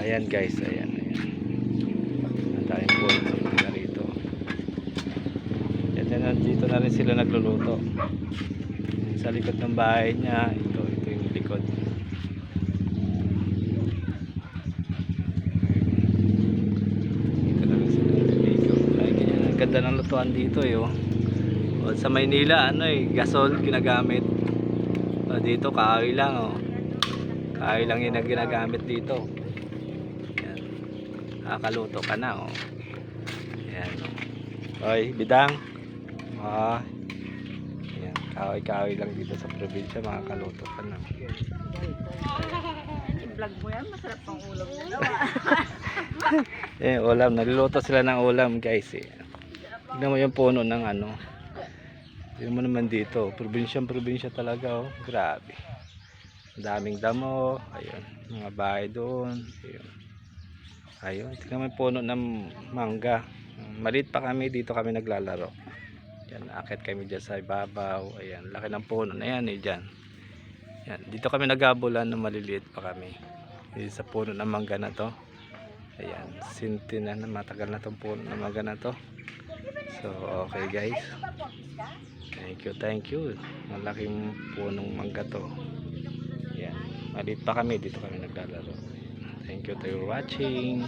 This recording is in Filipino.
Ayan guys, ayan. Ang daming puno ng mangga rito. At nandito na rin sila nagluluto. Sa likod ng bahay niya, ito yung likod. Dito na rin sila nagliligo. Ay, ganyan. Ang ganda ng lutuan dito oh. O, sa Maynila, gasol ginagamit. O, dito, kahoy lang oh. Kahoy lang yung ginagamit dito. Yan. Nakakaluto ka na oh. Yan. Oy, bidang. Yan, kahoy-kahoy lang dito sa probinsya, makakaluto ka na. I-vlog mo yan, masarap pang ulam na daw. Ulam, nagluluto sila ng ulam guys eh. Tignan mo yung puno ng tignan mo naman dito, probinsya talaga oh, grabe. Ang daming damo, ayun, mga bahay doon, ayun, tignan mo yung puno ng mangga. Maliit pa kami, dito kami naglalaro. Yan, akit kami dyan sa ibabaw. Ayan, laki ng puno na yan dyan. Yan, dito kami nagabulan nung maliliit pa kami. Dito sa puno ng mangga na to. Ayan, sinti na matagal na tong puno ng mangga na to. So, okay guys. Thank you. Malaking punong mangga to. Ayan, maliit pa kami, dito kami naglalaro. Thank you for watching.